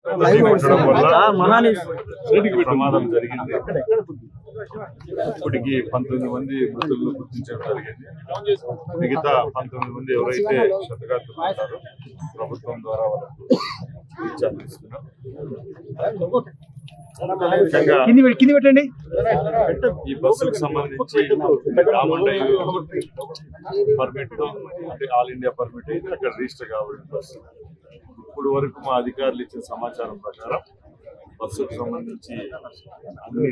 పెట్టడం వల్ల ప్రమాదం జరిగింది. ఇప్పటికి 19 మంది మృతులను గుర్తించడం జరిగింది. మిగతా 19 మంది ఎవరైతే క్షతగాత్రులు ఉన్నారో ప్రభుత్వం ద్వారా వాళ్ళకు చికిత్స అందిస్తున్నాం. ఈ బస్సులకు సంబంధించి పర్మిట్ తో అంటే ఆల్ ఇండియా పర్మిట్ అయితే అక్కడ రిజిస్టర్ కావాలి బస్సు. ఇప్పుడు వరకు మా అధికారులు ఇచ్చిన సమాచారం ప్రకారం బస్సుకు సంబంధించి అన్ని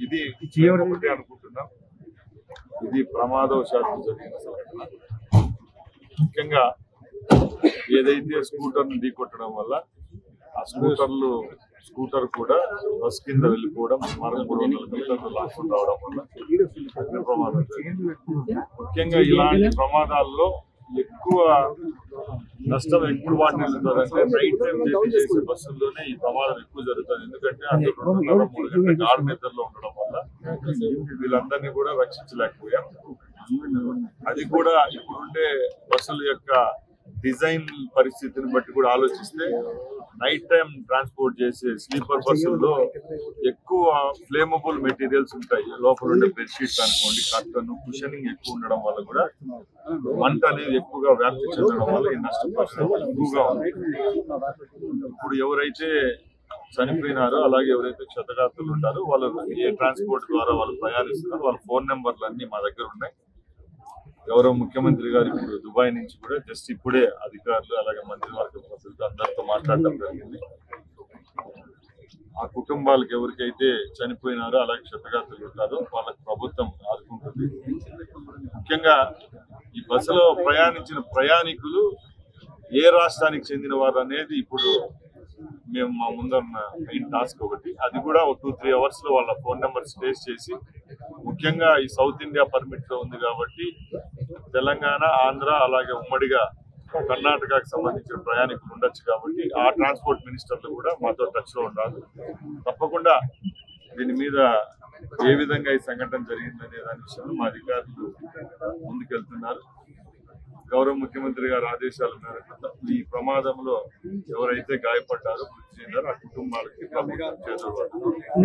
ఇది ఒకటి అనుకుంటున్నాం. ఇది ప్రమాదవశాత్తు జరిగిన సంఘటన. ముఖ్యంగా ఏదైతే స్కూటర్ ను ఢీకొట్టడం వల్ల ఆ స్కూటర్ కూడా బస్ కింద వెళ్ళిపోవడం, సుమారు 300 మీటర్లు లాక్కొని రావడం వల్ల అగ్ని ప్రమాదం జరిగింది. ముఖ్యంగా ఇలాంటి ప్రమాదాల్లో ఎక్కువ నష్టం ఎప్పుడు వాటి నిలుతుందంటే నైట్ టైం జర్నీ చేసే బస్సుల్లోనే ఈ ప్రమాదం ఎక్కువ జరుగుతుంది. ఎందుకంటే అందులో 2.5-3 గంటల గాఢ నిద్రలో ఉండడం వల్ల వీళ్ళందరినీ కూడా రక్షించలేకపోయాం. అది కూడా ఇప్పుడుండే బస్సుల యొక్క డిజైన్ పరిస్థితిని బట్టి కూడా ఆలోచిస్తే నైట్ టైం ట్రాన్స్పోర్ట్ చేసే స్లీపర్ బస్సుల్లో ఎక్కువ ఫ్లేమబుల్ మెటీరియల్స్ ఉంటాయి. లోపల ఉండే బెడ్షీట్స్ అనుకోండి, కర్టన్, కుషనింగ్ ఎక్కువ ఉండడం వల్ల కూడా మంట అనేది ఎక్కువగా వ్యాప్తి చెందడం వల్ల ఈ నష్టపరిస్థితి ఎక్కువగా ఉంది. ఇప్పుడు ఎవరైతే చనిపోయినారో అలాగే ఎవరైతే క్షతగాత్రులు ఉంటారో వాళ్ళు ఏ ట్రాన్స్పోర్ట్ ద్వారా వాళ్ళు ప్రయాణిస్తున్నారో వాళ్ళ ఫోన్ నెంబర్లు అన్ని మా దగ్గర ఉన్నాయి. గౌరవ ముఖ్యమంత్రి గారు ఇప్పుడు దుబాయ్ నుంచి కూడా జస్ట్ ఇప్పుడే అధికారులు అలాగే మంత్రివర్గ సభ్యులతో అందరితో మాట్లాడడం జరిగింది. ఆ కుటుంబాలకు ఎవరికైతే చనిపోయినారో అలాగే క్షతగాత్రులు ఉంటారో వాళ్ళకి ప్రభుత్వం ఆదుకుంటుంది. ముఖ్యంగా ఈ బస్సులో ప్రయాణించిన ప్రయాణికులు ఏ రాష్ట్రానికి చెందిన వారు అనేది ఇప్పుడు మేము మా ముందున్న మెయిన్ టాస్క్ ఒకటి. అది కూడా ఒక 2-3 అవర్స్ లో వాళ్ళ ఫోన్ నెంబర్స్ ట్రేస్ చేసి, ముఖ్యంగా ఈ సౌత్ ఇండియా పర్మిట్ లో ఉంది కాబట్టి తెలంగాణ, ఆంధ్ర అలాగే ఉమ్మడిగా కర్ణాటకకు సంబంధించిన ప్రయాణికులు ఉండొచ్చు కాబట్టి ఆ ట్రాన్స్పోర్ట్ మినిస్టర్లు కూడా మాతో టచ్ లో ఉండాలి. తప్పకుండా దీని మీద ఏ విధంగా ఈ సంఘటన జరిగిందనే దాని విషయంలో మా అధికారులు ముందుకెళ్తున్నారు. గౌరవ ముఖ్యమంత్రి గారి ఆదేశాల మేరకు ఈ ప్రమాదంలో ఎవరైతే గాయపడ్డారో మృతి చెందారో ఆ కుటుంబాలకి ప్రభుత్వం చేదోడు